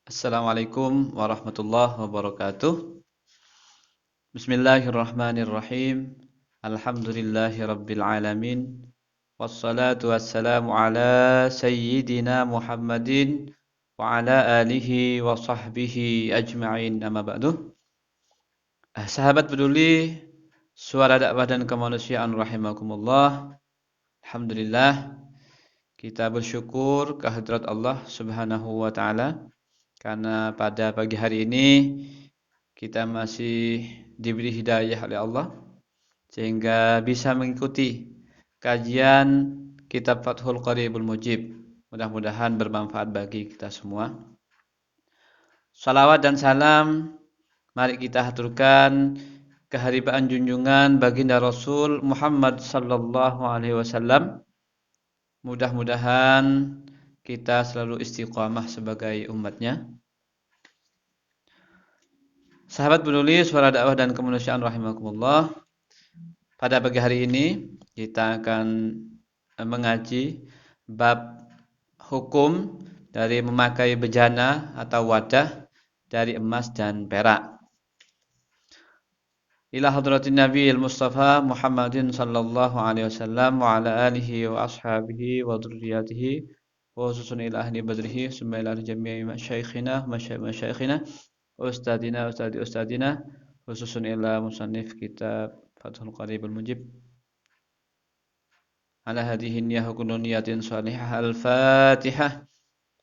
Assalamualaikum warahmatullahi wabarakatuh. Bismillahirrahmanirrahim. Alhamdulillahi rabbil alamin. Wassalatu wassalamu ala sayyidina Muhammadin wa ala alihi wa sahbihi ajma'in amma ba'du. Sahabat peduli suara dakwah dan kemanusiaan rahimakumullah. Alhamdulillah kita bersyukur kehadirat Allah Subhanahu wa taala karena pada pagi hari ini kita masih diberi hidayah oleh Allah sehingga bisa mengikuti kajian kitab Fathul Qaribul Mujib. Mudah-mudahan bermanfaat bagi kita semua. Salawat dan salam mari kita haturkan keharibaan junjungan baginda Rasul Muhammad sallallahu alaihi wasallam. Mudah-mudahan kita selalu istiqamah sebagai umatnya. Sahabat peduli suara dakwah dan kemanusiaan rahimakumullah. Pada pagi hari ini kita akan mengaji bab hukum dari memakai bejana atau wadah dari emas dan perak. Ila hadratin Nabi al-Mustafa Muhammadin sallallahu alaihi wasallam wa ala alihi wa ashabihi wa dzurriyyatihi wa khususan ila ahli badrihi summa ila jami'i masyayikhina masyayikhina Ustadina ustadina khususun ila musannif kitab Fathul Qaribul Mujib ala hadhihi niyyah kullu niyatin salihah al-Fatihah.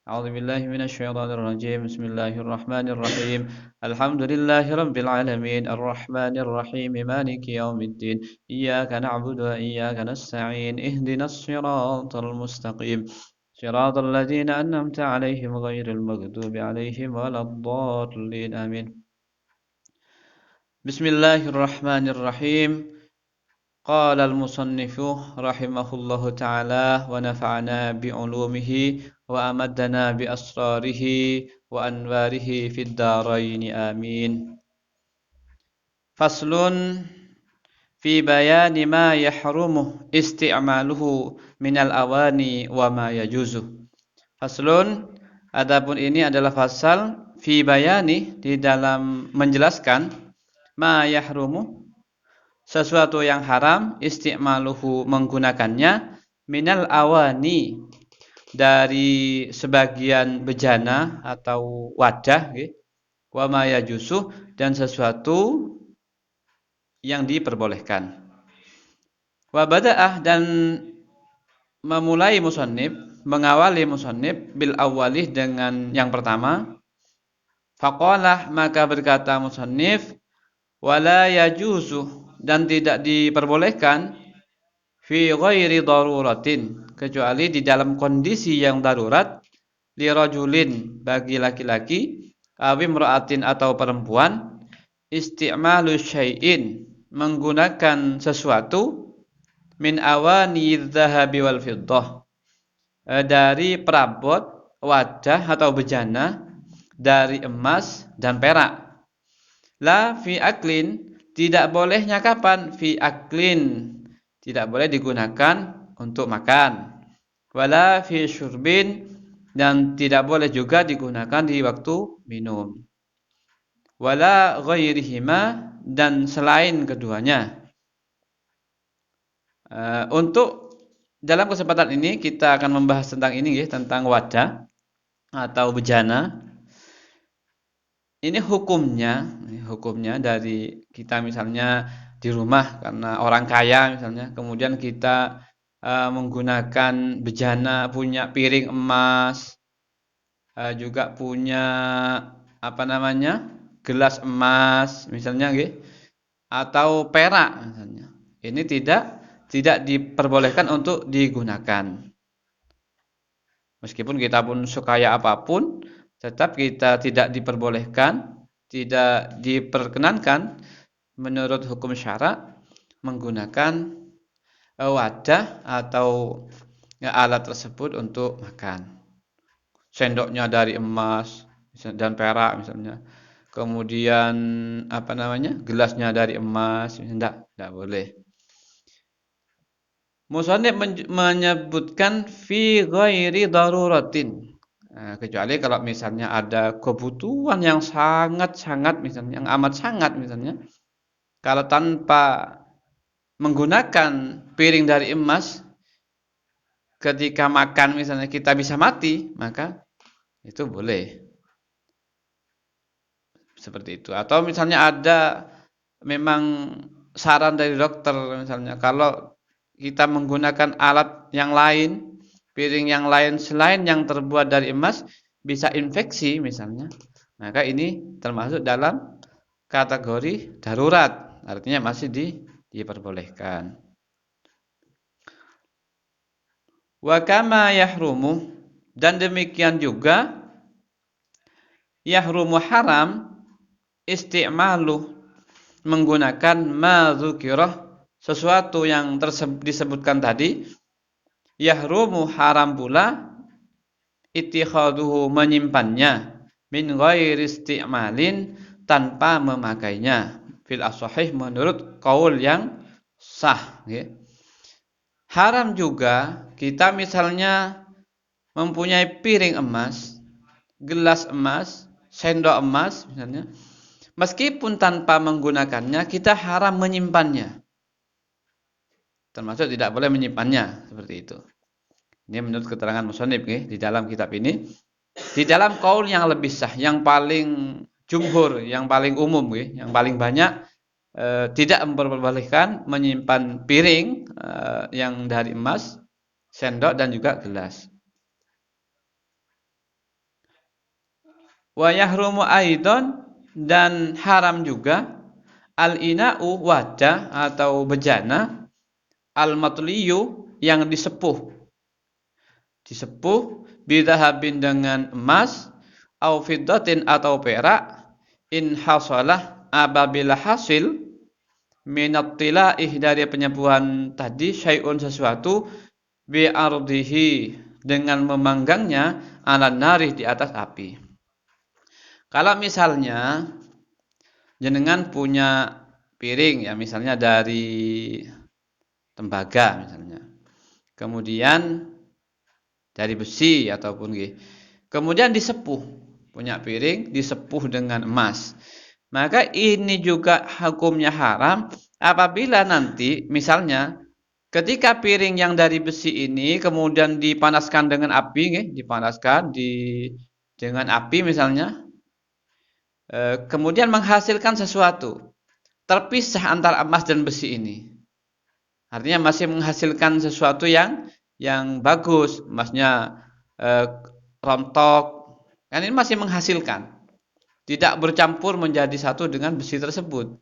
A'udzu billahi minasy syaithanir rajim. Bismillahirrahmanirrahim. Alhamdulillahi rabbil alamin arrahmanir rahim maliki yaumiddin. Iyyaka na'budu wa iyyaka nasta'in. Ihdinas siratal mustaqim. صراط الذين أنعمت عليهم غير المغضوب عليهم ولا الضالين آمين. بسم الله الرحمن الرحيم. قال المصنف رحمه الله تعالى ونفعنا بعلومه وأمدنا بأسراره وأنواره في الدارين آمين. فصل في بيان ما يحرم استعماله minal awani wa ma yajuzu. Faslun, adapun ini adalah fasal fi bayani, di dalam menjelaskan ma yahrumu, sesuatu yang haram, isti'maluhu, menggunakannya, minal awani, dari sebagian bejana atau wadah, wa ma yajuzu, dan sesuatu yang diperbolehkan. Wa bada'ah, dan memulai musannif, mengawali musannif bil awalih, dengan yang pertama. Faqalah, maka berkata musannif, wala yajuzu, dan tidak diperbolehkan, fi ghairi daruratin, kecuali di dalam kondisi yang darurat, li rajulin, bagi laki-laki, awimra'atin, atau perempuan, isti'malu syai'in, menggunakan sesuatu, min awani dzahabi wal fiddah, dari perabot wadah atau bejana dari emas dan perak. La fi aklin, tidak bolehnya kapan? Fi aklin, tidak boleh digunakan untuk makan. Wala fi syurbin, dan tidak boleh juga digunakan di waktu minum. Wala ghairihima, dan selain keduanya. Untuk dalam kesempatan ini kita akan membahas tentang ini, tentang wadah atau bejana. Ini hukumnya dari kita misalnya di rumah karena orang kaya misalnya, kemudian kita menggunakan bejana, punya piring emas, juga punya gelas emas misalnya, atau perak misalnya. Ini tidak diperbolehkan untuk digunakan. Meskipun kita pun sekaya apapun, tetap kita tidak diperbolehkan, tidak diperkenankan menurut hukum syara menggunakan wadah atau alat tersebut untuk makan. Sendoknya dari emas dan perak misalnya. Kemudian gelasnya dari emas, tidak boleh. Musannif menyebutkan fi ghairi daruratin, Kecuali kalau misalnya ada kebutuhan yang sangat-sangat misalnya, yang amat sangat misalnya. Kalau tanpa menggunakan piring dari emas, ketika makan misalnya kita bisa mati, maka itu boleh. Seperti itu. Atau misalnya ada memang saran dari dokter misalnya, kalau kita menggunakan alat yang lain, piring yang lain selain yang terbuat dari emas, bisa infeksi misalnya, maka ini termasuk dalam kategori darurat, artinya masih diperbolehkan. Wa kama yahrumu, dan demikian juga yahrumu haram isti'malu, menggunakan ma dzukirah, sesuatu yang disebutkan tadi. Yahrumu, haram pula, ittikhaduhu, menyimpannya, min ghairi isti'malin, tanpa memakainya, fil as-sahih, menurut qaul yang sah, ya. Haram juga kita misalnya mempunyai piring emas, gelas emas, sendok emas misalnya, meskipun tanpa menggunakannya, kita haram menyimpannya. Termasuk tidak boleh menyimpannya, seperti itu. Ini menurut keterangan musannif di dalam kitab ini. Di dalam qaul yang lebih sah, yang paling jumhur, yang paling umum, yang paling banyak, tidak memperbolehkan menyimpan piring yang dari emas, sendok dan juga gelas. Wa yahrumu aidon, dan haram juga, al-ina'u, wadah atau bejana, al-matliyu, yang disepuh bidhahabin, dengan emas, au fiddatin, atau perak, in hasalah, apabila hasil, minat tila'ih, dari penyepuhan tadi, syai'un, sesuatu, bi'ardihi, dengan memanggangnya, ala narih, di atas api. Kalau misalnya jenengan punya piring, ya misalnya dari tembaga misalnya, kemudian dari besi ataupun kemudian disepuh, punya piring disepuh dengan emas, maka ini juga hukumnya haram apabila nanti misalnya ketika piring yang dari besi ini kemudian dipanaskan dengan api, dipanaskan dengan api misalnya, kemudian menghasilkan sesuatu terpisah antara emas dan besi ini. Artinya masih menghasilkan sesuatu yang bagus, emasnya rontok, kan ini masih menghasilkan, tidak bercampur menjadi satu dengan besi tersebut.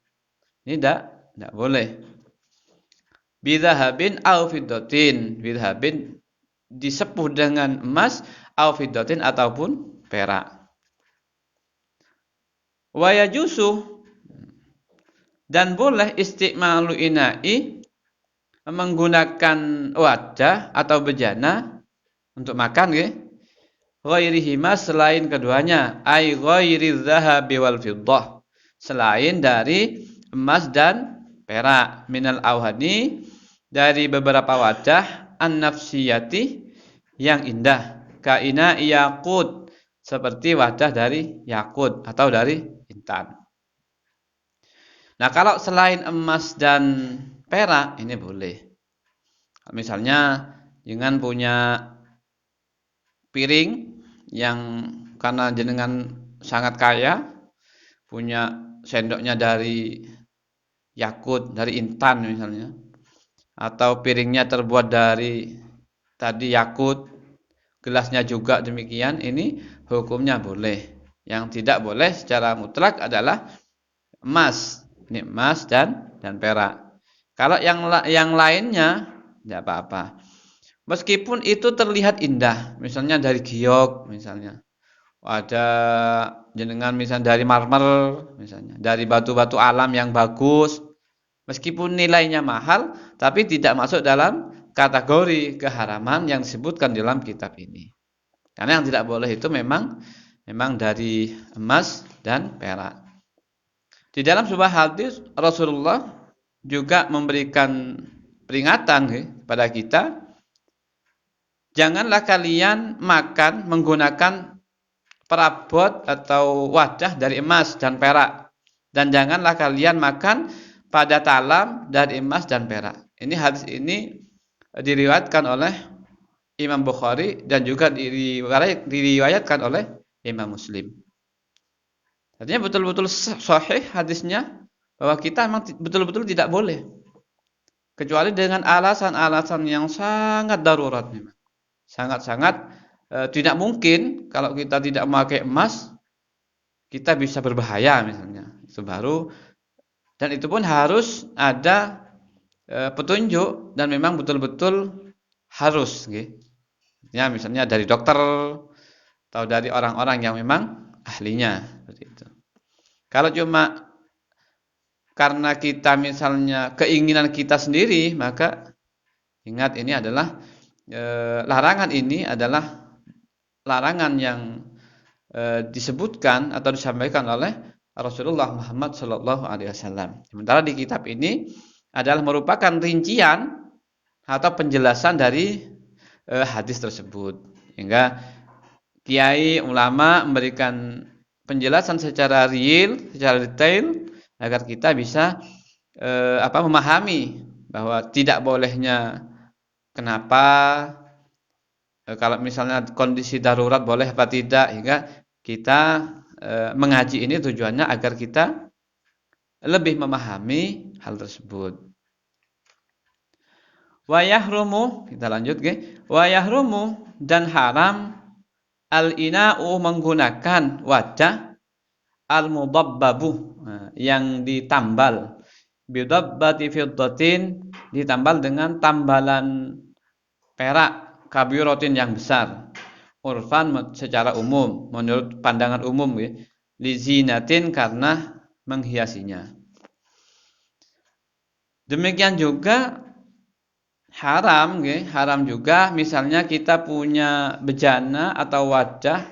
Ini tidak boleh. Bidhahabin au fiddatin, bidhahabin disepuh dengan emas, au fiddatin, ataupun perak. Wa yajusu, dan boleh, isti'malu ina'i, menggunakan wadah atau bejana untuk makan, ghairihima, selain keduanya, ai ghairi dzahabi wal fiddah, selain dari emas dan perak, minal auhani, dari beberapa wadah, an-nafsiyati, yang indah, kaina yaqut, seperti wadah dari yakut atau dari intan. Nah, kalau selain emas dan perak, ini boleh. Misalnya jangan punya piring yang karena jenengan sangat kaya, punya sendoknya dari yakut, dari intan misalnya, atau piringnya terbuat dari tadi yakut, gelasnya juga demikian, ini hukumnya boleh. Yang tidak boleh secara mutlak adalah emas. Ini emas dan perak. Kalau yang lainnya tidak apa-apa. Meskipun itu terlihat indah, misalnya dari giok, misalnya ada jenengan misalnya dari marmer, misalnya dari batu-batu alam yang bagus, meskipun nilainya mahal, tapi tidak masuk dalam kategori keharaman yang disebutkan dalam kitab ini. Karena yang tidak boleh itu memang dari emas dan perak. Di dalam sebuah hadis Rasulullah juga memberikan peringatan kepada kita janganlah kalian makan menggunakan perabot atau wadah dari emas dan perak, dan janganlah kalian makan pada talam dari emas dan perak. Ini hadis ini diriwayatkan oleh Imam Bukhari dan juga diriwayatkan oleh Imam Muslim. Artinya betul-betul sahih hadisnya bahwa kita memang betul-betul tidak boleh, kecuali dengan alasan-alasan yang sangat darurat memang. Sangat-sangat tidak mungkin kalau kita tidak memakai emas kita bisa berbahaya misalnya. Itu baru, dan itu pun harus ada petunjuk dan memang betul-betul harus gitu. Ya, misalnya dari dokter atau dari orang-orang yang memang ahlinya seperti itu. Kalau cuma karena kita misalnya keinginan kita sendiri, maka ingat ini adalah larangan ini adalah larangan yang disebutkan atau disampaikan oleh Rasulullah Muhammad sallallahu alaihi wasallam. Sementara di kitab ini adalah merupakan rincian atau penjelasan dari hadis tersebut. Hingga kiai ulama memberikan penjelasan secara real, secara detail agar kita bisa memahami bahwa tidak bolehnya kenapa, kalau misalnya kondisi darurat boleh apa tidak, hingga kita mengaji ini tujuannya agar kita lebih memahami hal tersebut. Wa yahrumu, kita lanjut ke. Wa yahrumu, dan haram al-ina'u menggunakan wadah al-mudabbabu yang ditambal bidabbati fiddatin, ditambal dengan tambalan perak kabiratin yang besar, urfan secara umum, menurut pandangan umum ya, lizinatin karena menghiasinya. Demikian juga haram ya, haram juga misalnya kita punya bejana atau wadah,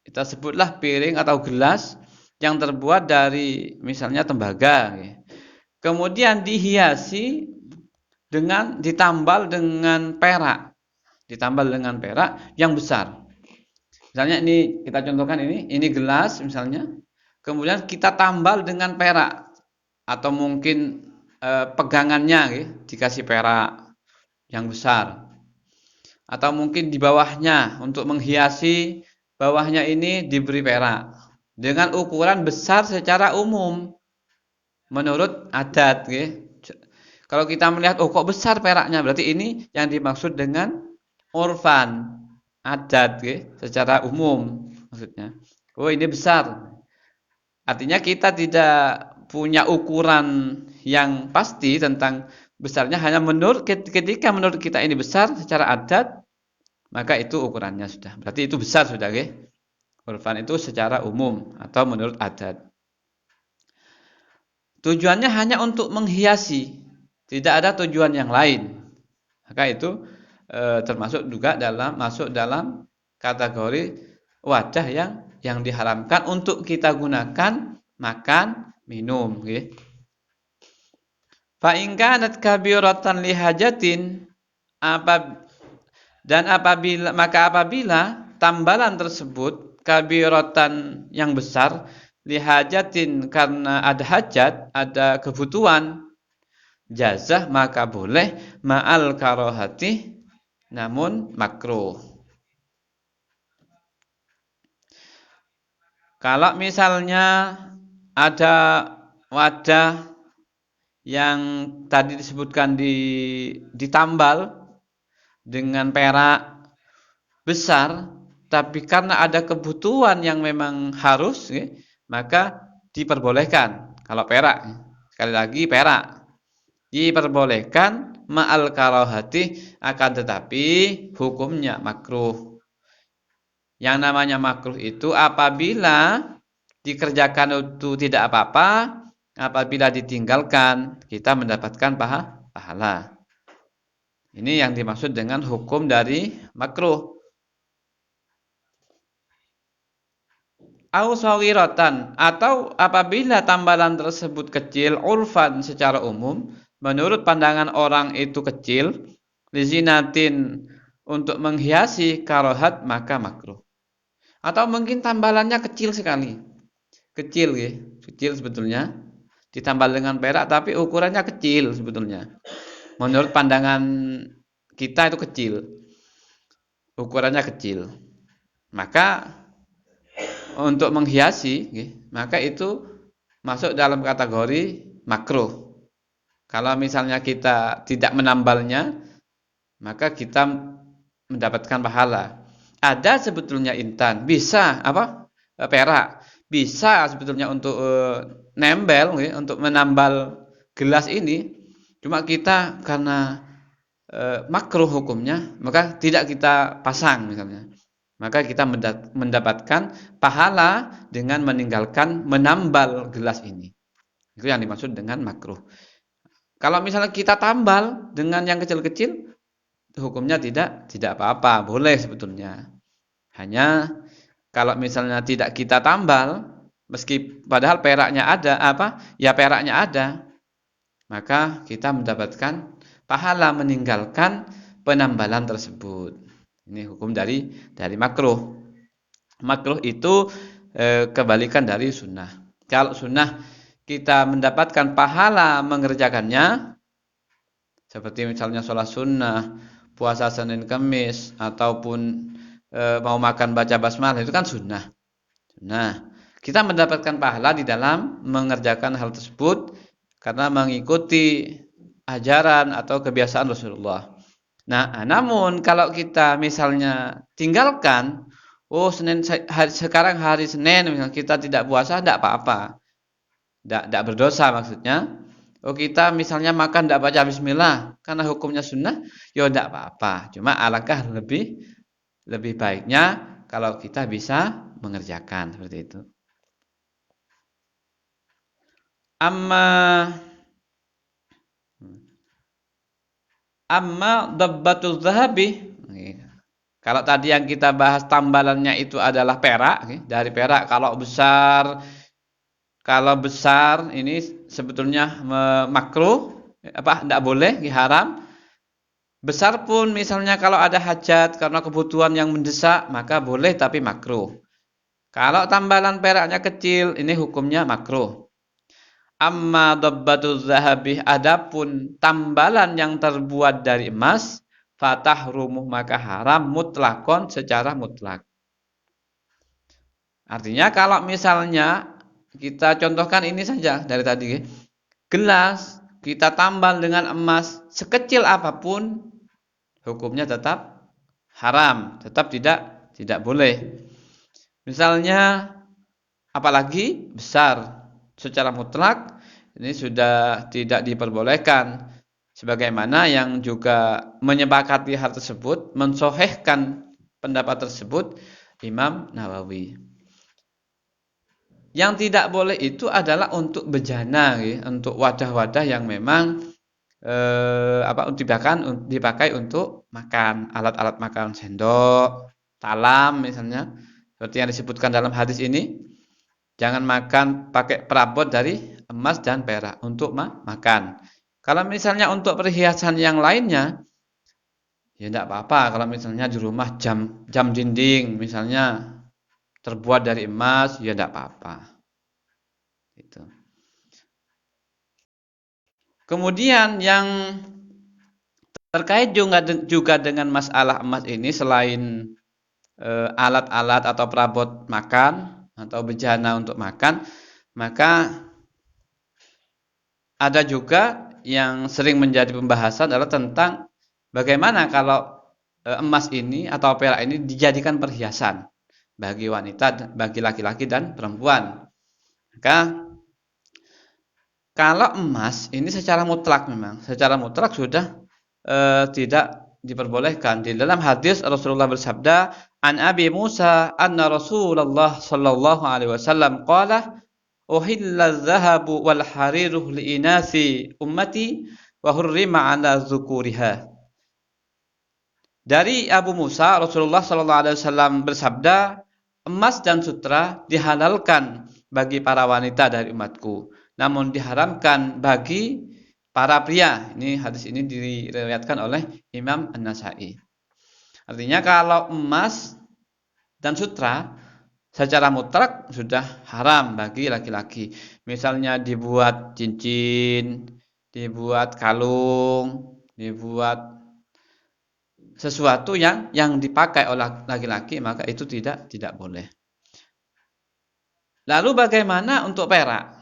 kita sebutlah piring atau gelas yang terbuat dari misalnya tembaga ya. Kemudian dihiasi dengan ditambal dengan perak, ditambal dengan perak yang besar. Misalnya ini kita contohkan, ini gelas misalnya, kemudian kita tambal dengan perak atau mungkin pegangannya ya, dikasih perak yang besar, atau mungkin di bawahnya untuk menghiasi bawahnya ini diberi perak dengan ukuran besar secara umum menurut adat ya. Kalau kita melihat kok besar peraknya, berarti ini yang dimaksud dengan urfan, adat ya, secara umum maksudnya. Oh, ini besar. Artinya kita tidak punya ukuran yang pasti tentang besarnya, hanya ketika menurut kita ini besar secara adat, maka itu ukurannya sudah. Berarti itu besar sudah ya. Urfan itu secara umum atau menurut adat. Tujuannya hanya untuk menghiasi, tidak ada tujuan yang lain. Maka itu termasuk juga masuk dalam kategori wadah yang diharamkan untuk kita gunakan makan minum. Okay. Fa in kanat kabiratan lihajatin, apabila tambalan tersebut kabiratan yang besar, lihajatin karena ada hajat, ada kebutuhan, jazah maka boleh, ma'al karohati namun makruh. Kalau misalnya ada wadah yang tadi disebutkan ditambal dengan perak besar, tapi karena ada kebutuhan yang memang harus ya, maka diperbolehkan. Kalau perak, sekali lagi perak diperbolehkan ma'al karohati, akan tetapi hukumnya makruh. Yang namanya makruh itu apabila dikerjakan itu tidak apa-apa, apabila ditinggalkan kita mendapatkan pahala. Ini yang dimaksud dengan hukum dari makruh. Au shawiratan, atau apabila tambalan tersebut kecil, urfan secara umum, menurut pandangan orang itu kecil, lizinatin untuk menghiasi karohat maka makruh. Atau mungkin tambalannya kecil sekali. Kecil ya, kecil sebetulnya. Ditambal dengan perak tapi ukurannya kecil sebetulnya. Menurut pandangan kita itu kecil. Ukurannya kecil. Maka untuk menghiasi ya, maka itu masuk dalam kategori makruh. Kalau misalnya kita tidak menambalnya, maka kita mendapatkan pahala. Ada sebetulnya intan, bisa apa? Perak, bisa sebetulnya untuk nembel, ya, untuk menambal gelas ini. Cuma kita karena makruh hukumnya, maka tidak kita pasang misalnya. Maka kita mendapatkan pahala dengan meninggalkan menambal gelas ini. Itu yang dimaksud dengan makruh. Kalau misalnya kita tambal dengan yang kecil-kecil, hukumnya tidak apa-apa, boleh sebetulnya. Hanya kalau misalnya tidak kita tambal, meski padahal peraknya ada, ya peraknya ada, maka kita mendapatkan pahala meninggalkan penambalan tersebut. Ini hukum dari makruh. Makruh itu kebalikan dari sunnah. Kalau sunnah kita mendapatkan pahala mengerjakannya, seperti misalnya sholat sunnah, puasa Senin Kamis, ataupun mau makan baca basmalah, itu kan sunnah. Nah, kita mendapatkan pahala di dalam mengerjakan hal tersebut karena mengikuti ajaran atau kebiasaan Rasulullah. Nah, namun kalau kita misalnya tinggalkan, sekarang hari Senin, misalnya kita tidak puasa, tidak apa-apa. Tidak berdosa maksudnya. Kita misalnya makan tidak baca bismillah karena hukumnya sunnah, ya tidak apa-apa. Cuma alangkah lebih baiknya kalau kita bisa mengerjakan seperti itu. Amma dabbatul zahabi. Kalau tadi yang kita bahas tambalannya itu adalah perak, dari perak. Kalau besar ini sebetulnya makruh, tidak boleh, haram. Besar pun misalnya kalau ada hajat karena kebutuhan yang mendesak, maka boleh tapi makruh. Kalau tambalan peraknya kecil, ini hukumnya makruh. Amma dabbatuz zahabi, adapun tambalan yang terbuat dari emas, fatahrumu, maka haram mutlakon, secara mutlak. Artinya kalau misalnya kita contohkan ini saja dari tadi, gelas kita tambal dengan emas sekecil apapun, hukumnya tetap haram, tetap tidak boleh. Misalnya apalagi besar, secara mutlak ini sudah tidak diperbolehkan. Sebagaimana yang juga menyepakati hal tersebut, mensohehkan pendapat tersebut Imam Nawawi. Yang tidak boleh itu adalah untuk bejana, untuk wadah-wadah yang memang dipakai untuk makan, alat-alat makan, sendok, talam misalnya, seperti yang disebutkan dalam hadis ini. Jangan makan pakai perabot dari emas dan perak untuk makan. Kalau misalnya untuk perhiasan yang lainnya, ya tidak apa-apa. Kalau misalnya di rumah jam dinding misalnya terbuat dari emas, ya tidak apa-apa. Itu. Kemudian yang terkait juga dengan masalah emas ini, selain alat-alat atau perabot makan atau bejana untuk makan, maka ada juga yang sering menjadi pembahasan adalah tentang bagaimana kalau emas ini atau perak ini dijadikan perhiasan bagi wanita, bagi laki-laki dan perempuan. Maka kalau emas ini secara mutlak sudah tidak diperbolehkan. Di dalam hadis Rasulullah bersabda, "An Abi Musa anna Rasulullah sallallahu alaihi wasallam qala, uhilla adh-dhahabu wal hariru li inasi ummati wa hurrima 'ala dzukuriha." Dari Abu Musa, Rasulullah sallallahu alaihi wasallam bersabda, emas dan sutra dihalalkan bagi para wanita dari umatku, namun diharamkan bagi para pria. Ini hadis ini diriwayatkan oleh Imam An-Nasa'i. Artinya kalau emas dan sutra secara mutlak sudah haram bagi laki-laki. Misalnya dibuat cincin, dibuat kalung, dibuat sesuatu yang dipakai oleh laki-laki, maka itu tidak boleh. Lalu bagaimana untuk perak?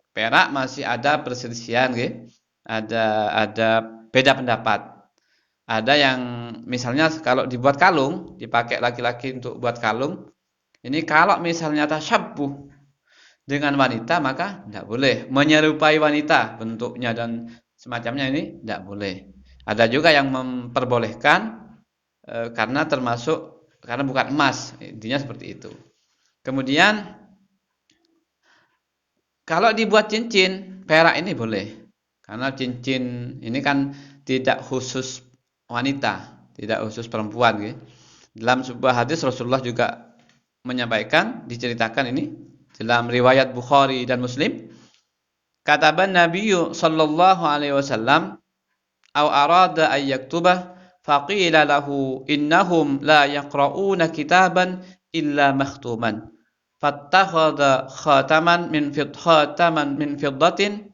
Perak masih ada perselisihan, gitu. Ada beda pendapat. Ada yang misalnya kalau dibuat kalung, dipakai laki-laki untuk buat kalung, ini kalau misalnya tasyabbuh dengan wanita maka tidak boleh. Menyerupai wanita bentuknya dan semacamnya ini tidak boleh. Ada juga yang memperbolehkan karena bukan emas, intinya seperti itu. Kemudian kalau dibuat cincin perak ini boleh, karena cincin ini kan tidak khusus wanita, tidak khusus perempuan, gitu. Dalam sebuah hadis Rasulullah juga menyampaikan, diceritakan ini dalam riwayat Bukhari dan Muslim. Kataban Nabiyyu sallallahu alaihi wasallam, "Aw arada ay yaktubah faqila lahu innahum la yaqra'una kitaban illa makhtuman. Fattakhadha khataman min fiddatin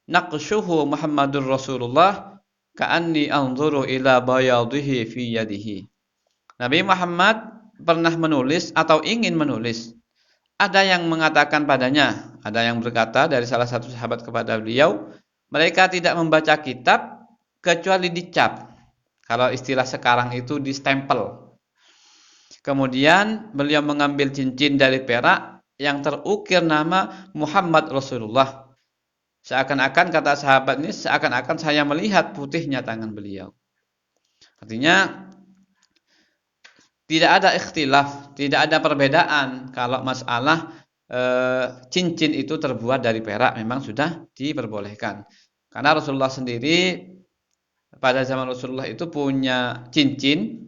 naqshuhu Muhammadur Rasulullah ka'anni anzuru ila bayadihi fi yadihi." Nabi Muhammad pernah menulis atau ingin menulis. Ada yang mengatakan padanya, ada yang berkata dari salah satu sahabat kepada beliau, mereka tidak membaca kitab kecuali dicap. Kalau istilah sekarang itu distempel. Kemudian beliau mengambil cincin dari perak yang terukir nama Muhammad Rasulullah. Seakan-akan, kata sahabat ini, seakan-akan saya melihat putihnya tangan beliau. Artinya tidak ada ikhtilaf, tidak ada perbedaan kalau masalah cincin itu terbuat dari perak memang sudah diperbolehkan. Karena Rasulullah sendiri pada zaman Rasulullah itu punya cincin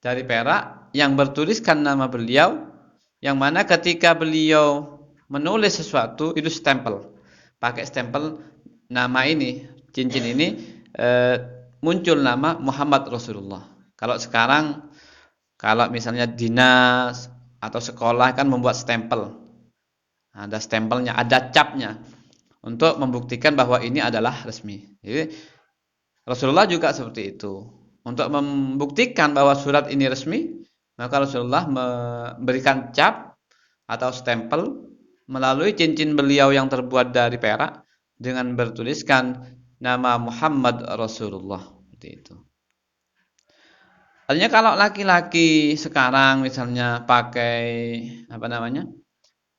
dari perak yang bertuliskan nama beliau, yang mana ketika beliau menulis sesuatu itu stempel, pakai stempel nama ini, cincin ini muncul nama Muhammad Rasulullah. Kalau sekarang, kalau misalnya dinas atau sekolah kan membuat stempel, ada stempelnya, ada capnya untuk membuktikan bahwa ini adalah resmi. Jadi Rasulullah juga seperti itu. Untuk membuktikan bahwa surat ini resmi, maka Rasulullah memberikan cap atau stempel melalui cincin beliau yang terbuat dari perak dengan bertuliskan nama Muhammad Rasulullah, seperti itu. Artinya kalau laki-laki sekarang misalnya pakai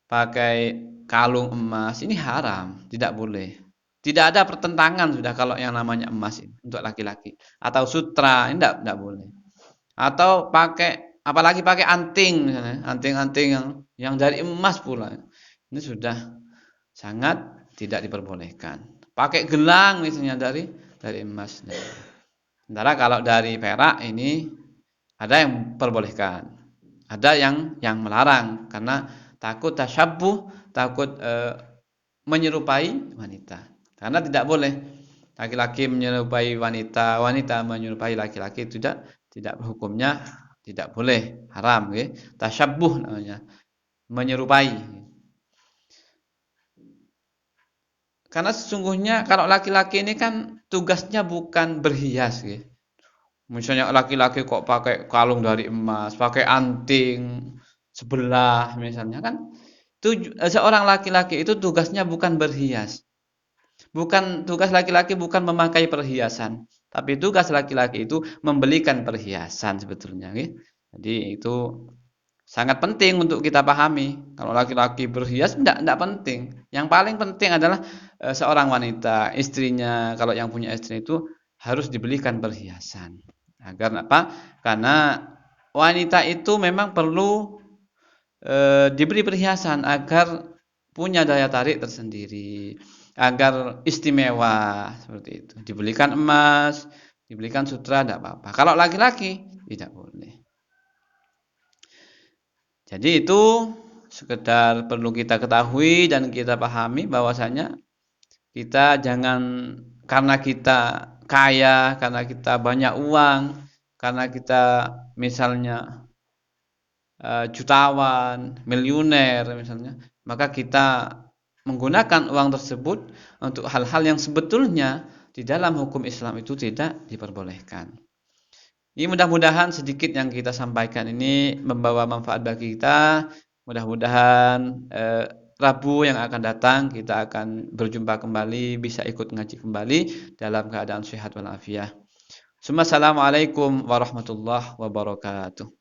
pakai kalung emas, ini haram, tidak boleh. Tidak ada pertentangan sudah kalau yang namanya emas ini untuk laki-laki. Atau sutra, ini tidak boleh. Atau pakai, apalagi pakai anting misalnya, anting-anting yang dari emas pula. Ini sudah sangat tidak diperbolehkan. Pakai gelang misalnya dari emas. Sementara kalau dari perak ini ada yang perbolehkan, ada yang melarang karena takut tasyabbuh, takut menyerupai wanita. Karena tidak boleh laki-laki menyerupai wanita, wanita menyerupai laki-laki, tidak hukumnya tidak boleh, haram, ya. Tasyabbuh namanya, menyerupai. Karena sesungguhnya kalau laki-laki ini kan tugasnya bukan berhias, ya. Misalnya laki-laki kok pakai kalung dari emas, pakai anting sebelah misalnya, kan seorang laki-laki itu tugasnya bukan berhias. Tugas laki-laki bukan memakai perhiasan, tapi tugas laki-laki itu membelikan perhiasan sebetulnya, ya. Jadi itu sangat penting untuk kita pahami. Kalau laki-laki berhias tidak penting. Yang paling penting adalah seorang wanita, istrinya, kalau yang punya istri itu harus dibelikan perhiasan. Agar apa? Karena wanita itu memang perlu diberi perhiasan agar punya daya tarik tersendiri, agar istimewa, seperti itu. Dibelikan emas, dibelikan sutra, tidak apa-apa. Kalau laki-laki tidak boleh. Jadi itu sekedar perlu kita ketahui dan kita pahami bahwasanya kita jangan karena kita kaya, karena kita banyak uang, karena kita misalnya jutawan, miliuner misalnya, maka kita menggunakan uang tersebut untuk hal-hal yang sebetulnya di dalam hukum Islam itu tidak diperbolehkan. Ini mudah-mudahan sedikit yang kita sampaikan ini membawa manfaat bagi kita. Mudah-mudahan Rabu yang akan datang kita akan berjumpa kembali, bisa ikut ngaji kembali dalam keadaan sehat walafiat. Assalamualaikum warahmatullahi wabarakatuh.